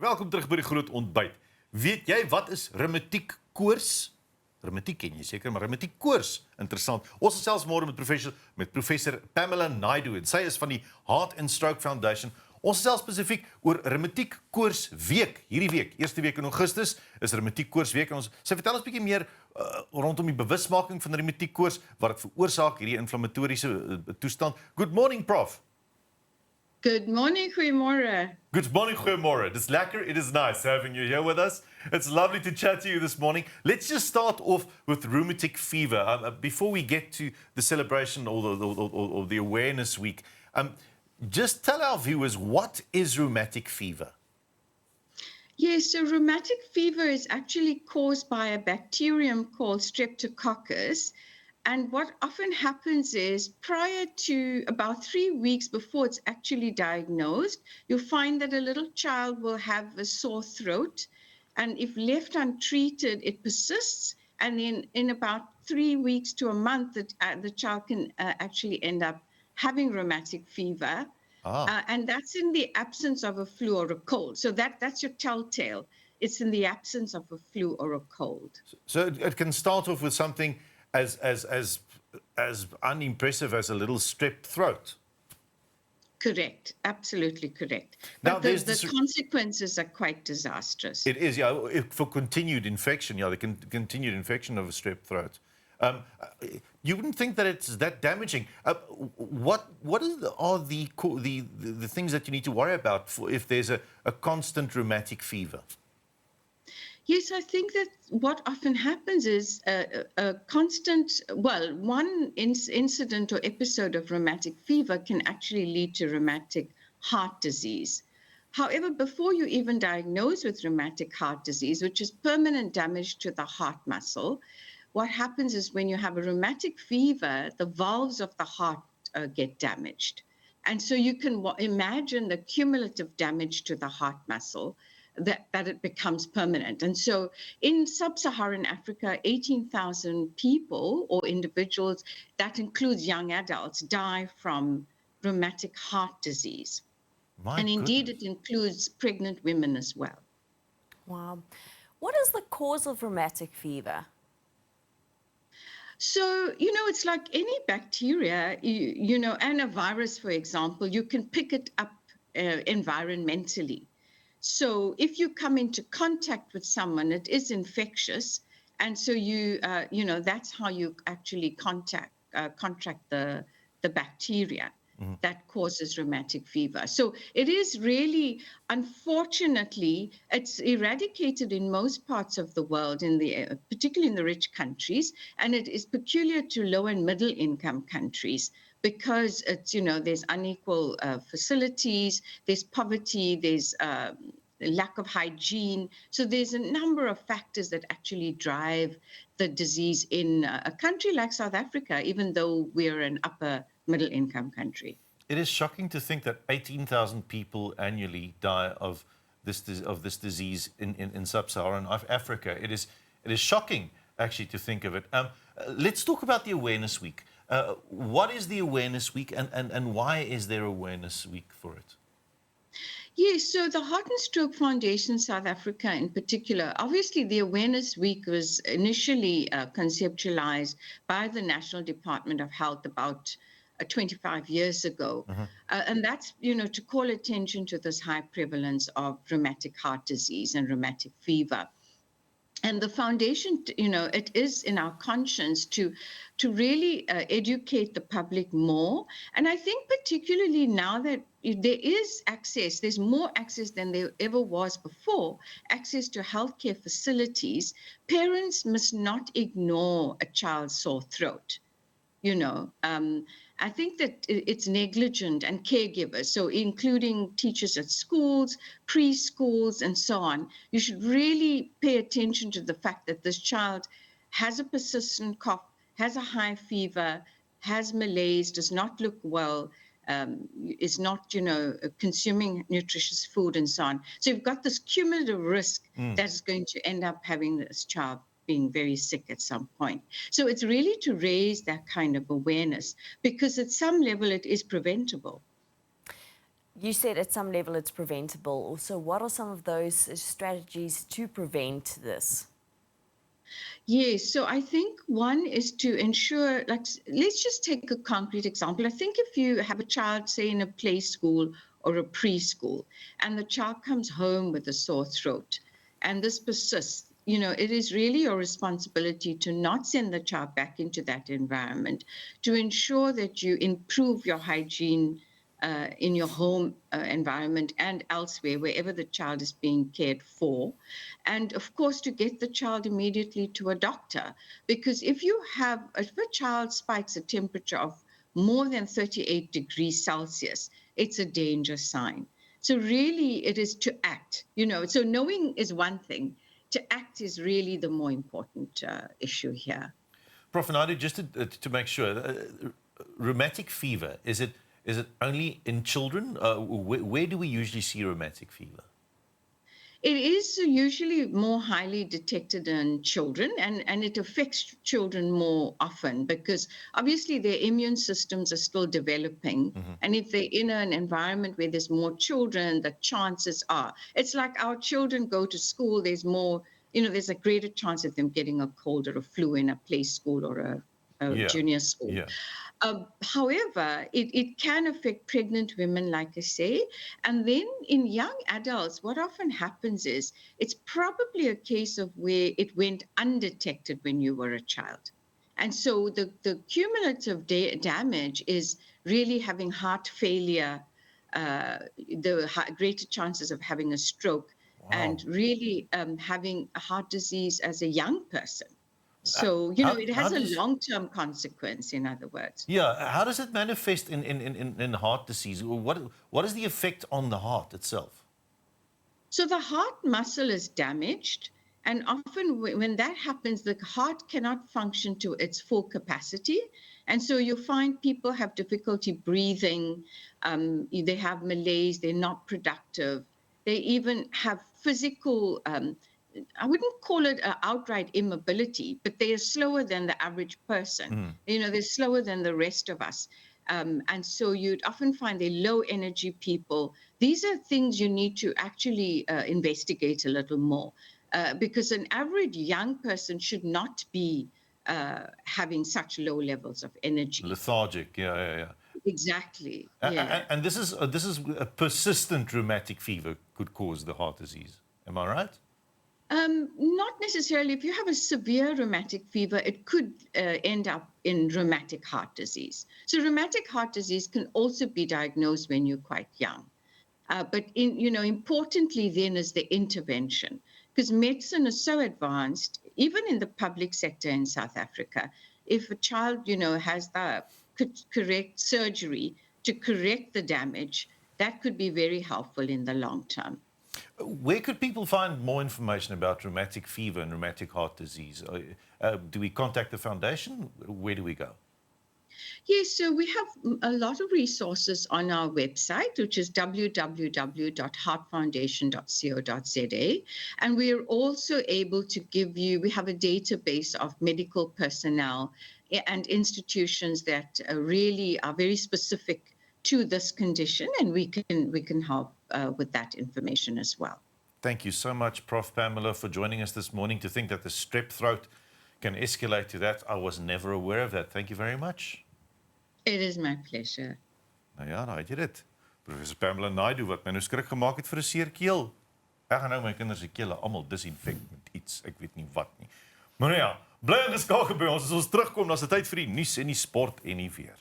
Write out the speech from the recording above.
welkom terug by die groot ontbyt. Weet jy wat is Rumatiekkoors? Rumatiek ken jy seker, maar Rumatiekkoors, interessant. Ons gesels môre met professor Pamela Naidoo en sy is van die Heart and StrokeFoundation. Ons gesels spesifiek oor Rumatiekkoorsweek. Hierdie week, eerste week in Augustus, is Rumatiekkoorsweek en sy vertel ons 'n bietjie meer rondom die bewusmaking van Rumatiekkooors, wat dit veroorsaak, hierdie inflammatoriese toestand. Good morning, Prof. Good morning, goeiemôre. Good morning, goeiemôre. It's lekker. It is nice having you here with us. It's lovely to chat to you this morning. Let's just start off with rheumatic fever. Before we get to the celebration or the awareness week, just tell our viewers, what is rheumatic fever? Yes, so rheumatic fever is actually caused by a bacterium called Streptococcus. And what often happens is prior to about 3 weeks before it's actually diagnosed, you'll find that a little child will have a sore throat. And if left untreated, it persists. And then in about 3 weeks to a month, the child can actually end up having rheumatic fever. And that's in the absence of a flu or a cold. So that's your telltale. It's in the absence of a flu or a cold. So it can start off with something as unimpressive as a little strep throat. Correct, absolutely correct. Now, but the consequences are quite disastrous. It is, yeah, for continued infection, yeah, the continued infection of a strep throat. You wouldn't think that it's that damaging. What are the things that you need to worry about if there's a constant rheumatic fever? Yes, I think that what often happens is a constant, well, one incident or episode of rheumatic fever can actually lead to rheumatic heart disease. However, before you even diagnose with rheumatic heart disease, which is permanent damage to the heart muscle, what happens is when you have a rheumatic fever, the valves of the heart get damaged. And so you can imagine the cumulative damage to the heart muscle that it becomes permanent. And so in sub-Saharan Africa, 18,000 people or individuals, that includes young adults, die from rheumatic heart disease. And indeed, it includes pregnant women as well. Wow. What is the cause of rheumatic fever? So, it's like any bacteria, and a virus, for example, you can pick it up environmentally. So if you come into contact with someone, it is infectious. And so that's how you actually contract the bacteria that causes rheumatic fever. So it is really, unfortunately, it's eradicated in most parts of the world, particularly in the rich countries, and it is peculiar to low and middle income countries because it's, there's unequal facilities, there's poverty, there's lack of hygiene. So there's a number of factors that actually drive the disease in a country like South Africa, even though we're an upper middle income country. It is shocking to think that 18,000 people annually die of this disease in sub-Saharan Africa. It is shocking, actually, to think of it. Let's talk about the Awareness Week. What is the Awareness Week and why is there Awareness Week for it? Yes, so the Heart and Stroke Foundation, South Africa in particular, obviously the Awareness Week was initially conceptualized by the National Department of Health about 25 years ago. And that's, to call attention to this high prevalence of rheumatic heart disease and rheumatic fever. And the foundation, it is in our conscience to really educate the public more. And I think particularly now that there is access, there's more access than there ever was before, access to healthcare facilities, parents must not ignore a child's sore throat. I think that it's negligent, and caregivers, so including teachers at schools, preschools, and so on, you should really pay attention to the fact that this child has a persistent cough, has a high fever, has malaise, does not look well, is not, consuming nutritious food and so on. So you've got this cumulative risk that is going to end up having this child being very sick at some point. So it's really to raise that kind of awareness because at some level it is preventable. You said at some level it's preventable. So what are some of those strategies to prevent this? Yes, so I think one is to ensure, like, let's just take a concrete example. I think if you have a child, say, in a play school or a preschool, and the child comes home with a sore throat, and this persists, it is really your responsibility to not send the child back into that environment, to ensure that you improve your hygiene in your home environment and elsewhere, wherever the child is being cared for. And of course, to get the child immediately to a doctor, because if a child spikes a temperature of more than 38 degrees Celsius, it's a danger sign. So really, it is to act, so knowing is one thing. To act is really the more important issue here. Prof. Naidoo, just to make sure, rheumatic fever, is it only in children? Where do we usually see rheumatic fever? It is usually more highly detected in children, and it affects children more often because obviously their immune systems are still developing. And if they're in an environment where there's more children, the chances are, it's like our children go to school, there's more, there's a greater chance of them getting a cold or a flu in a play school or a junior school. Yeah. However, it can affect pregnant women, like I say. And then in young adults, what often happens is it's probably a case of where it went undetected when you were a child. And so the cumulative damage is really having heart failure, greater chances of having a stroke, and really having a heart disease as a young person. So, it has a long-term consequence, in other words. Yeah, how does it manifest in heart disease? What is the effect on the heart itself? So the heart muscle is damaged, and often when that happens, the heart cannot function to its full capacity. And so you find people have difficulty breathing, they have malaise, they're not productive, they even have physical I wouldn't call it an outright immobility, but they are slower than the average person. They're slower than the rest of us. And so you'd often find they're low energy people. These are things you need to actually investigate a little more because an average young person should not be having such low levels of energy. Lethargic, yeah. Exactly. Yeah. And this is a persistent rheumatic fever could cause the heart disease. Am I right? Not necessarily. If you have a severe rheumatic fever, it could end up in rheumatic heart disease. So rheumatic heart disease can also be diagnosed when you're quite young. But importantly then is the intervention, because medicine is so advanced, even in the public sector in South Africa. If a child, has the correct surgery to correct the damage, that could be very helpful in the long term. Where could people find more information about rheumatic fever and rheumatic heart disease? Do we contact the foundation? Where do we go? Yes, so we have a lot of resources on our website, which is www.heartfoundation.co.za. And we are also able to we have a database of medical personnel and institutions that really are very specific to this condition, and we can help with that information as well. Thank you so much, Prof. Pamela, for joining us this morning. To think that the strep throat can escalate to that, I was never aware of that. Thank you very much. It is my pleasure. Nou ja, nou het jy dit. Professor Pamela Naidoo wat my nou skrik gemaak het vir 'n seer keel. Ek gaan nou my kinders se kele almal disinfek met iets, ek weet nie wat nie. Maar nou ja, bly ingeskakel by ons as ons terugkom, dan is dit tyd vir die nuus en die sport en die weer.